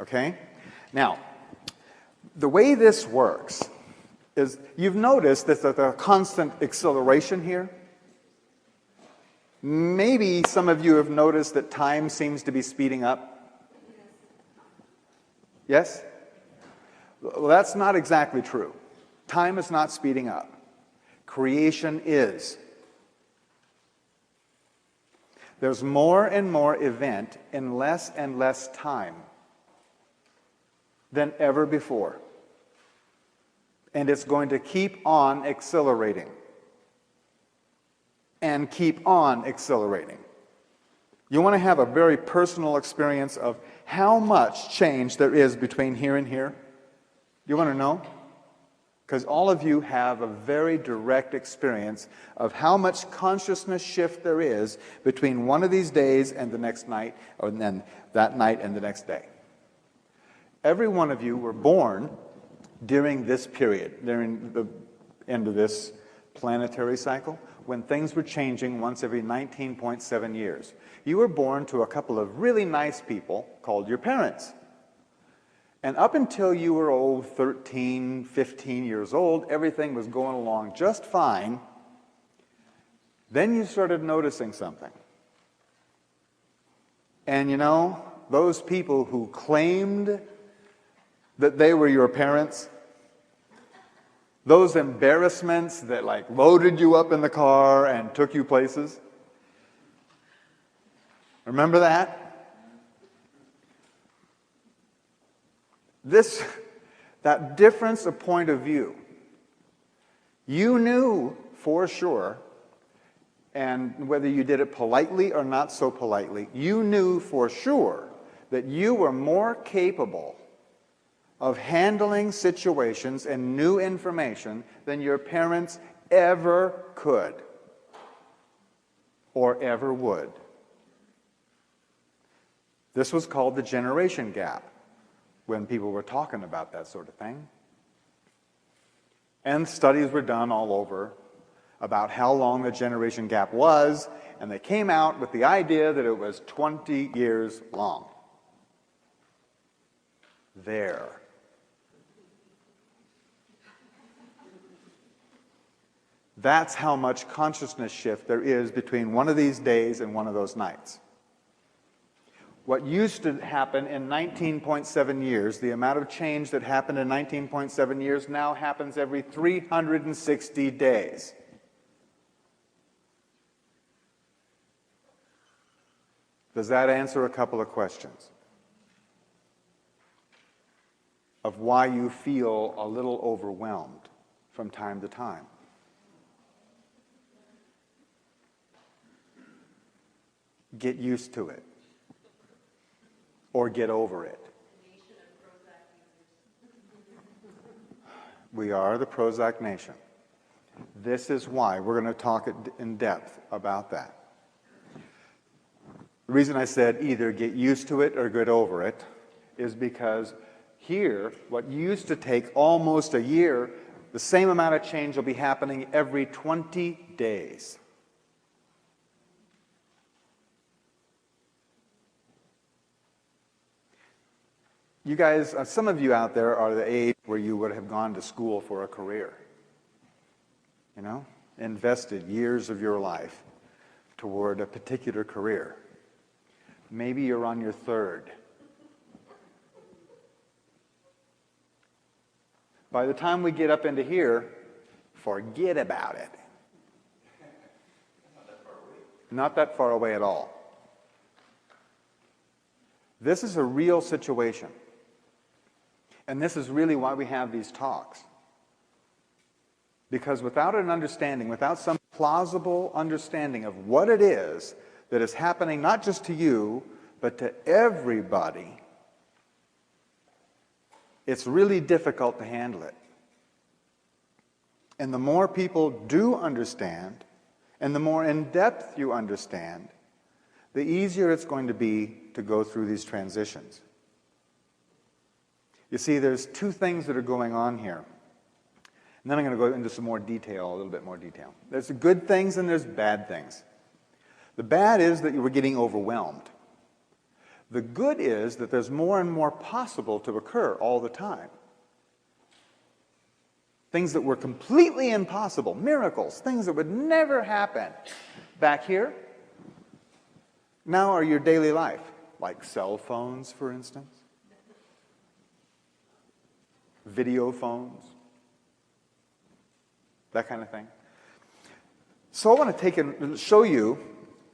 Okay? Now, the way this works is you've noticed that there's a constant acceleration here. Maybe some of you have noticed that time seems to be speeding up. Yes? Well, that's not exactly true. Time is not speeding up. Creation is. There's more and more event in less and less time than ever before. And it's going to keep on accelerating. And keep on accelerating. You want to have a very personal experience of how much change there is between here and here? You want to know? Because all of you have a very direct experience of how much consciousness shift there is between one of these days and the next night, or then that night and the next day. Every one of you were born during this period, during the end of this planetary cycle, when things were changing once every 19.7 years. You were born to a couple of really nice people called your parents. And up until you were 13, 15 years old, everything was going along just fine. Then you started noticing something. And you know, those people who claimed that they were your parents, those embarrassments that like loaded you up in the car and took you places, remember that? That difference of point of view, you knew for sure, and whether you did it politely or not so politely, you knew for sure that you were more capable of handling situations and new information than your parents ever could or ever would. This was called the generation gap when people were talking about that sort of thing. And studies were done all over about how long the generation gap was, and they came out with the idea that it was 20 years long. There. That's how much consciousness shift there is between one of these days and one of those nights. What used to happen in 19.7 years, the amount of change that happened in 19.7 years now happens every 360 days. Does that answer a couple of questions? Of why you feel a little overwhelmed from time to time? Get used to it. Or get over it. We are the Prozac nation. This is why we're going to talk in depth about that. The reason I said either get used to it or get over it is because here, what used to take almost a year, the same amount of change will be happening every 20 days. You guys, some of you out there are the age where you would have gone to school for a career. You know, invested years of your life toward a particular career. Maybe you're on your third. By the time we get up into here, forget about it. Not that far away at all. This is a real situation. And this is really why we have these talks. Because without an understanding, without some plausible understanding of what it is that is happening not just to you, but to everybody, it's really difficult to handle it. And the more people do understand, and the more in depth you understand, the easier it's going to be to go through these transitions. You see, there's two things that are going on here. And then I'm going to go into some more detail, a little bit more detail. There's good things and there's bad things. The bad is that you were getting overwhelmed. The good is that there's more and more possible to occur all the time. Things that were completely impossible, miracles, things that would never happen back here, now are your daily life, like cell phones, for instance, video phones, that kind of thing. So I want to take and show you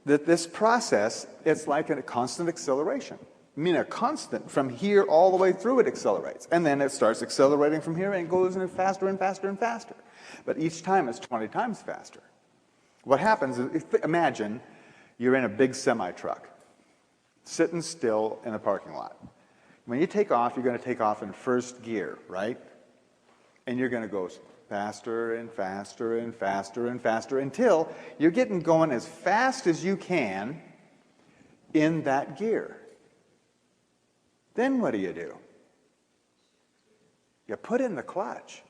that this process, it's like a constant acceleration. I mean, a constant, from here all the way through it accelerates. And then it starts accelerating from here and it goes in faster and faster and faster. But each time it's 20 times faster. What happens is, imagine you're in a big semi-truck, sitting still in a parking lot. When you take off, you're going to take off in first gear, right? And you're going to go faster and faster and faster and faster until you're getting going as fast as you can in that gear. Then what do? You put in the clutch.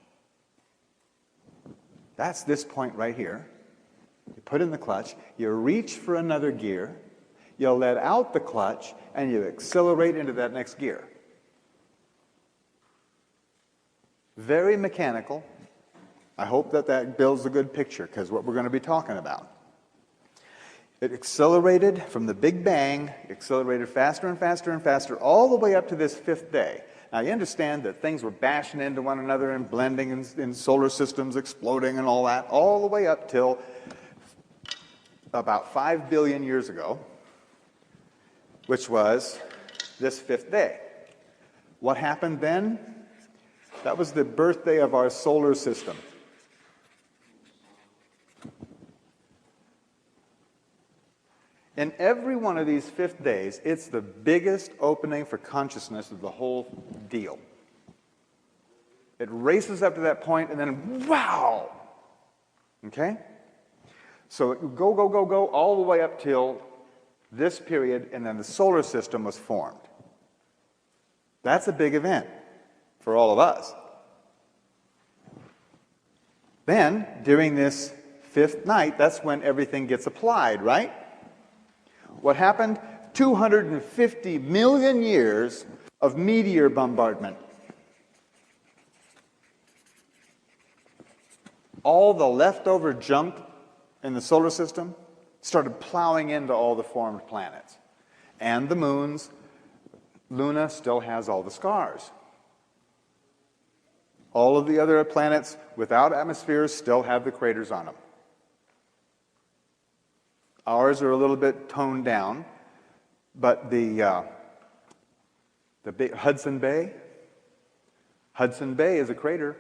That's this point right here. You put in the clutch, you reach for another gear, you let out the clutch, and you accelerate into that next gear. Very mechanical. I hope that that builds a good picture, because what we're going to be talking about. It accelerated from the Big Bang, accelerated faster and faster and faster, all the way up to this fifth day. Now, you understand that things were bashing into one another and blending in solar systems, exploding and all that, all the way up till about 5 billion years ago, which was this fifth day. What happened then? That was the birthday of our solar system. In every one of these fifth days, it's the biggest opening for consciousness of the whole deal. It races up to that point, and then, wow! Okay? So it would go, go, go, go, all the way up till this period, and then the solar system was formed. That's a big event for all of us. Then, during this fifth night, that's when everything gets applied, right? What happened? 250 million years of meteor bombardment. All the leftover junk in the solar system started plowing into all the formed planets. And the moons. Luna still has all the scars. All of the other planets without atmospheres still have the craters on them. Ours are a little bit toned down, but the Hudson Bay is a crater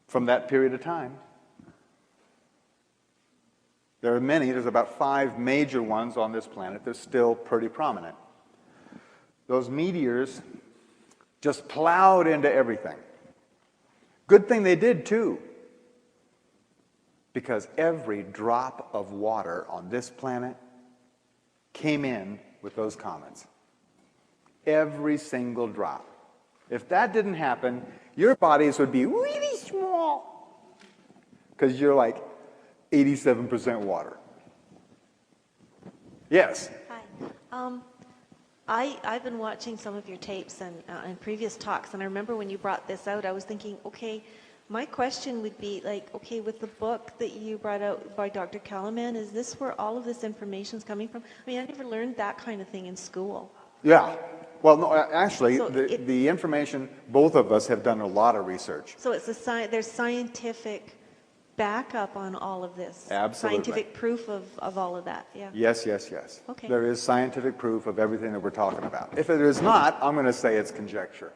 from that period of time. There are many. There's about 5 major ones on this planet. They're still pretty prominent. Those meteors just plowed into everything. Good thing they did, too. Because every drop of water on this planet came in with those comets. Every single drop. If that didn't happen, your bodies would be really small. Because you're like 87% water. Yes? Hi. I've been watching some of your tapes and previous talks, and I remember when you brought this out, I was thinking, okay, my question would be, like, okay, with the book that you brought out by Dr. Kalaman, is this where all of this information is coming from? I mean, I never learned that kind of thing in school. Yeah. Well, no, actually, So the information, both of us have done a lot of research. So it's there's scientific backup on all of this? Absolutely. Scientific proof of all of that, yeah. Yes, yes, yes. Okay. There is scientific proof of everything that we're talking about. If it is not, I'm going to say it's conjecture.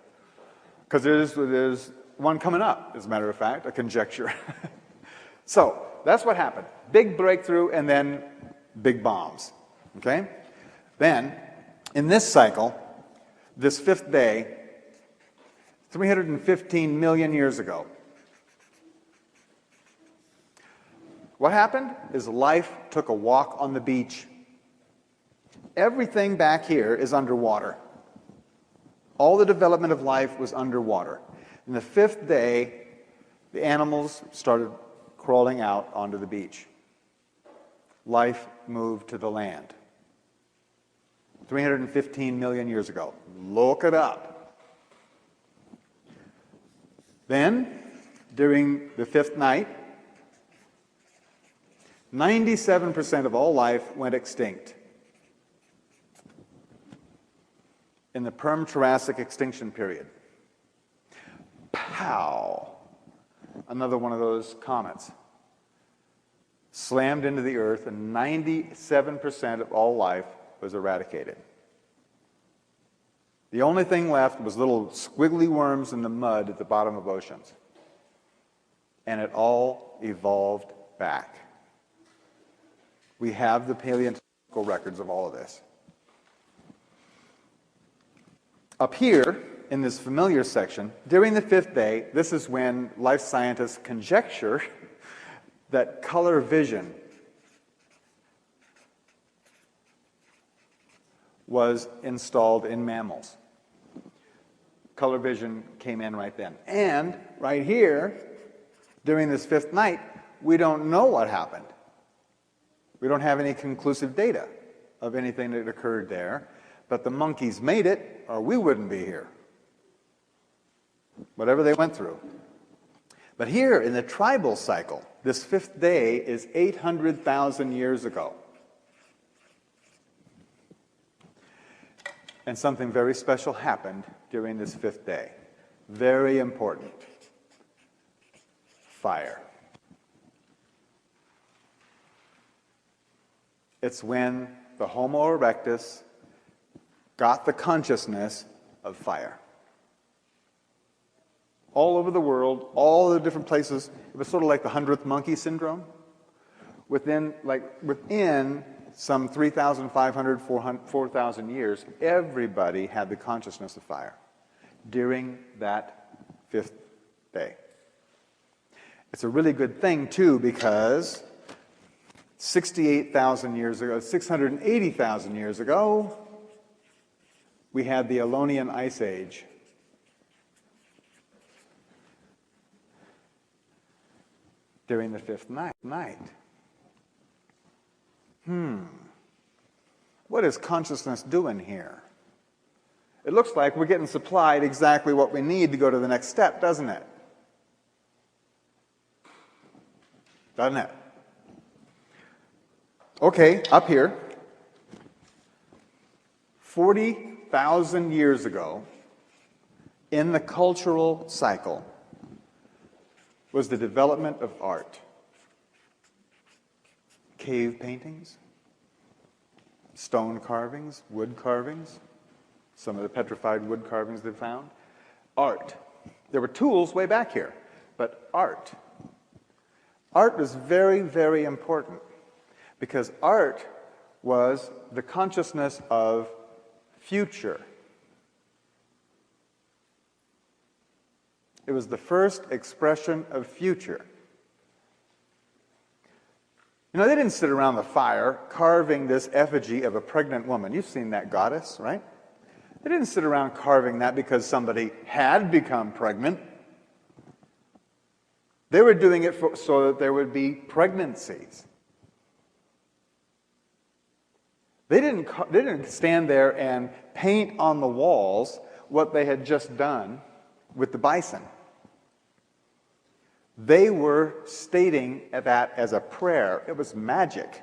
Because there's one coming up, as a matter of fact, a conjecture. So, that's what happened. Big breakthrough and then big bombs. Okay? Then, in this cycle, this fifth day, 315 million years ago, what happened is life took a walk on the beach. Everything back here is underwater. All the development of life was underwater. In the fifth day, the animals started crawling out onto the beach. Life moved to the land. 315 million years ago. Look it up. Then, during the fifth night, 97% of all life went extinct in the Perm-Triassic extinction period. Pow! Another one of those comets slammed into the earth, and 97% of all life was eradicated. The only thing left was little squiggly worms in the mud at the bottom of oceans. And it all evolved back. We have the paleontological records of all of this. Up here, in this familiar section, during the fifth day, this is when life scientists conjecture that color vision was installed in mammals. Color vision came in right then. And right here, during this fifth night, we don't know what happened. We don't have any conclusive data of anything that occurred there, but the monkeys made it, or we wouldn't be here. Whatever they went through. But here in the tribal cycle, this fifth day is 800,000 years ago. And something very special happened during this fifth day. Very important. Fire. It's when the Homo erectus got the consciousness of fire. All over the world, all the different places, it was sort of like the 100th monkey syndrome. Within some 3,500, 4,000 years, everybody had the consciousness of fire during that fifth day. It's a really good thing, too, because 68,000 years ago, 680,000 years ago, we had the Ionian Ice Age. During the fifth night. What is consciousness doing here? It looks like we're getting supplied exactly what we need to go to the next step, doesn't it? Doesn't it? Okay, up here, 40,000 years ago, in the cultural cycle, was the development of art. Cave paintings, stone carvings, wood carvings, some of the petrified wood carvings they found. Art. There were tools way back here, but art. Art was very, very important because art was the consciousness of future. It was the first expression of future. You know, they didn't sit around the fire carving this effigy of a pregnant woman. You've seen that goddess, right? They didn't sit around carving that because somebody had become pregnant. They were doing it so that there would be pregnancies. They didn't stand there and paint on the walls what they had just done with the bison. They were stating that as a prayer. It was magic.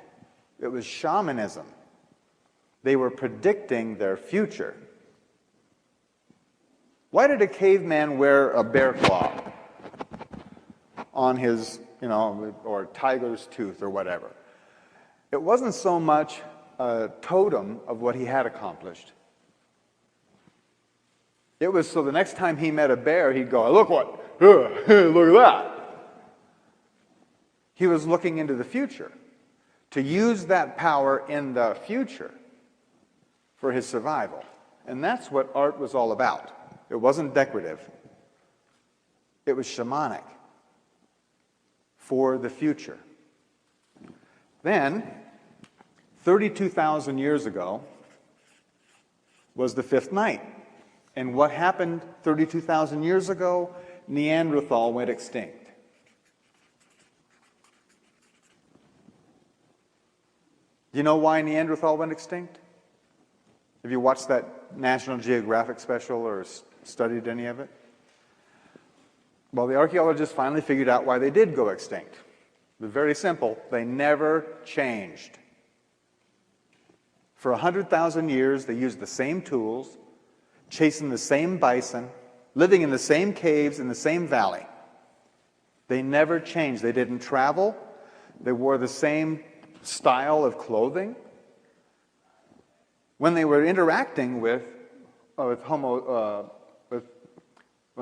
It was shamanism. They were predicting their future. Why did a caveman wear a bear claw on his, or tiger's tooth or whatever? It wasn't so much a totem of what he had accomplished. It was so the next time he met a bear, he'd go, look at that. He was looking into the future, to use that power in the future for his survival. And that's what art was all about. It wasn't decorative. It was shamanic for the future. Then, 32,000 years ago, was the fifth night. And what happened 32,000 years ago? Neanderthal went extinct. Do you know why Neanderthal went extinct? Have you watched that National Geographic special or studied any of it? Well, the archaeologists finally figured out why they did go extinct. It was very simple. They never changed. For 100,000 years, they used the same tools, chasing the same bison, living in the same caves in the same valley. They never changed. They didn't travel. They wore the same style of clothing. When they were interacting when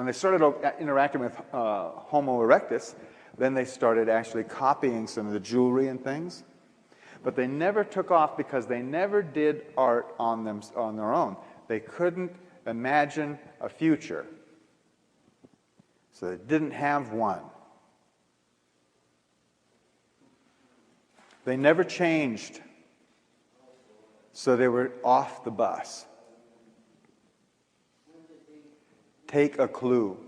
they started interacting with Homo erectus, then they started actually copying some of the jewelry and things. But they never took off because they never did art on their own. They couldn't imagine a future. So they didn't have one. They never changed. So they were off the bus. Take a clue.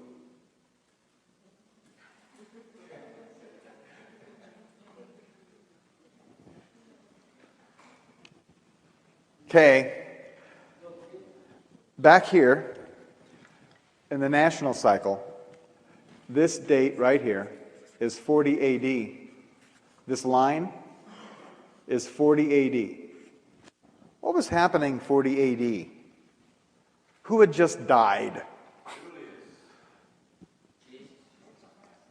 Okay. Back here in the national cycle, this date right here is 40 AD. This line is 40 AD. What was happening 40 AD? Who had just died?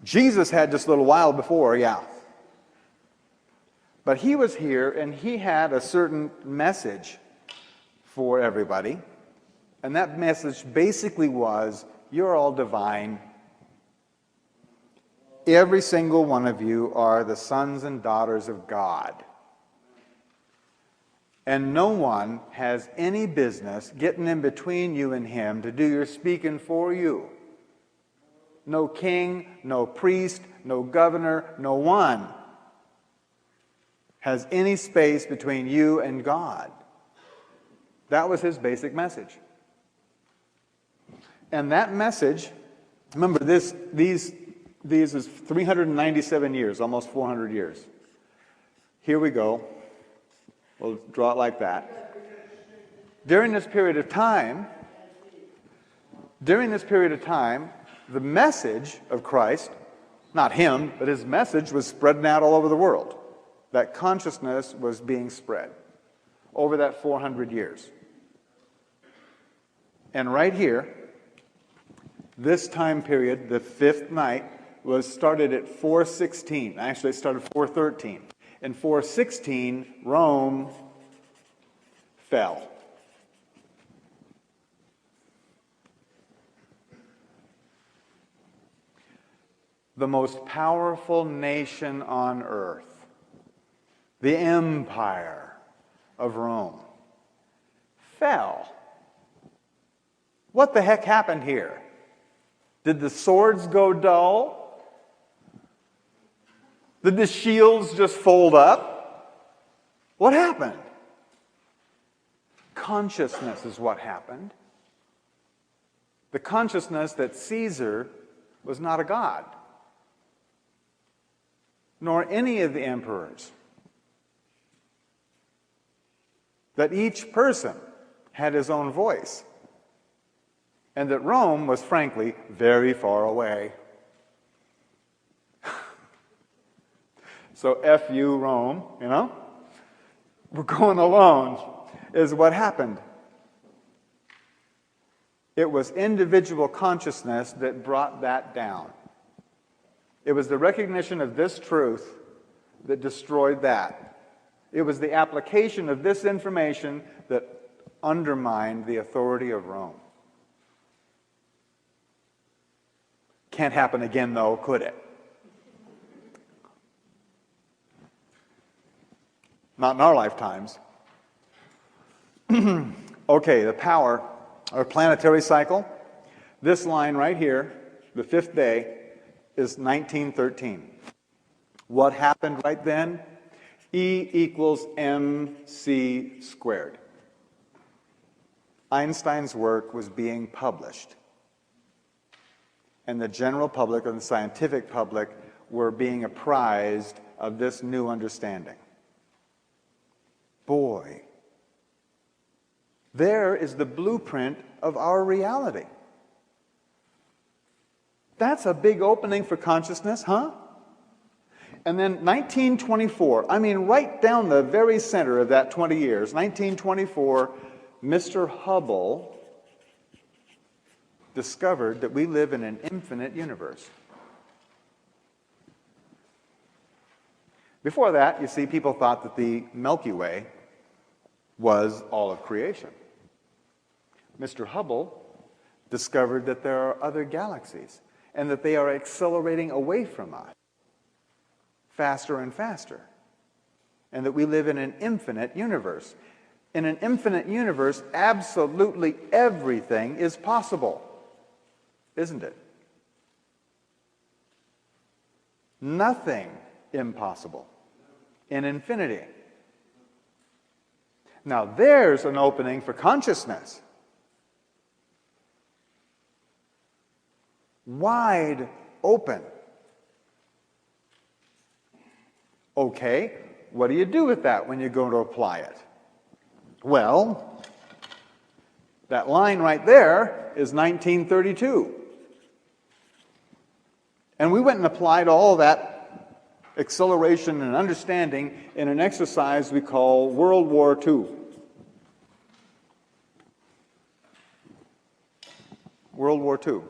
Jesus had just a little while before, yeah. But he was here and he had a certain message for everybody. And that message basically was, you're all divine. Every single one of you are the sons and daughters of God. And no one has any business getting in between you and him to do your speaking for you. No king, no priest, no governor, no one has any space between you and God. That was his basic message. And that message, remember these is 397 years, almost 400 years. Here we go. We'll draw it like that. During this period of time, the message of Christ, not him, but his message was spreading out all over the world. That consciousness was being spread over that 400 years. And right here, this time period, the fifth night, was started at 416. Actually, it started 413. In 416, Rome fell. The most powerful nation on earth, the empire of Rome, fell. What the heck happened here? Did the swords go dull? Did the shields just fold up? What happened? Consciousness is what happened. The consciousness that Caesar was not a god, nor any of the emperors. That each person had his own voice. And that Rome was, frankly, very far away. So F you, Rome, you know? We're going alone, is what happened. It was individual consciousness that brought that down. It was the recognition of this truth that destroyed that. It was the application of this information that undermined the authority of Rome. Can't happen again, though, could it? Not in our lifetimes. Okay, the power, our planetary cycle. This line right here, the fifth day, is 1913. What happened right then? E equals mc squared. Einstein's work was being published. And the general public and the scientific public were being apprised of this new understanding. Boy, There is the blueprint of our reality. That's a big opening for consciousness, huh? And then 1924, I mean right down the very center of that 20 years, 1924, Mr. Hubble discovered that we live in an infinite universe. Before that, you see, people thought that the Milky Way was all of creation. Mr. Hubble discovered that there are other galaxies and that they are accelerating away from us faster and faster, and that we live in an infinite universe. In an infinite universe, absolutely everything is possible, isn't it? Nothing impossible in infinity. Now there's an opening for consciousness. Wide open. Okay, what do you do with that when you're going to apply it? Well, that line right there is 1932. And we went and applied all that acceleration and understanding in an exercise we call World War II. World War II,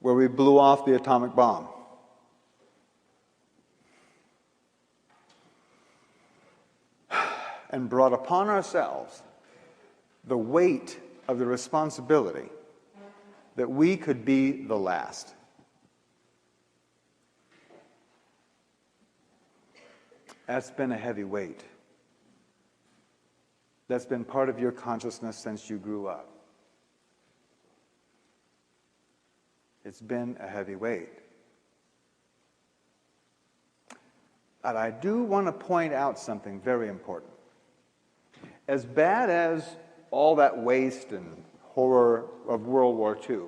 where we blew off the atomic bomb. And brought upon ourselves the weight of the responsibility that we could be the last. That's been a heavy weight. That's been part of your consciousness since you grew up. It's been a heavy weight. But I do want to point out something very important. As bad as all that waste and horror of World War II,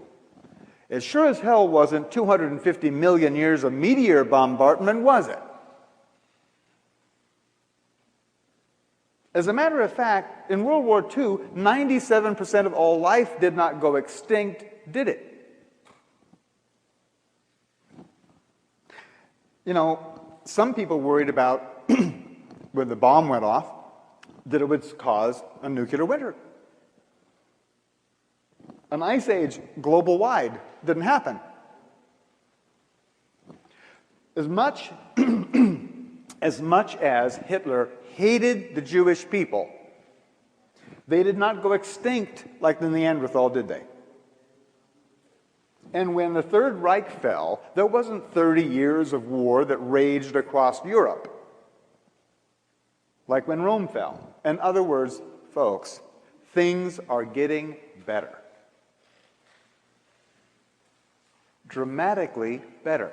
it sure as hell wasn't 250 million years of meteor bombardment, was it? As a matter of fact, in World War II, 97% of all life did not go extinct, did it? You know, some people worried about, when the bomb went off, that it would cause a nuclear winter. An ice age global-wide didn't happen. As much as Hitler hated the Jewish people, they did not go extinct like the Neanderthal, did they? And when the Third Reich fell, there wasn't 30 years of war that raged across Europe, like when Rome fell. In other words, folks, things are getting better. Dramatically better.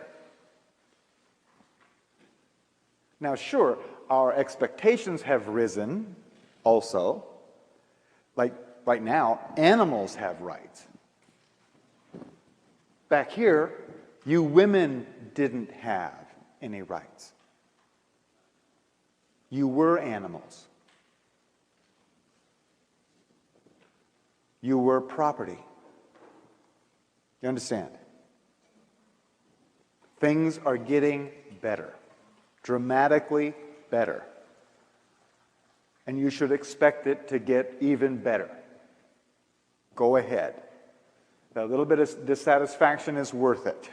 Now, sure, our expectations have risen also. Like right now, animals have rights. Back here, you women didn't have any rights. You were animals. You were property. You understand? Things are getting better. Dramatically better. And you should expect it to get even better. Go ahead. That little bit of dissatisfaction is worth it.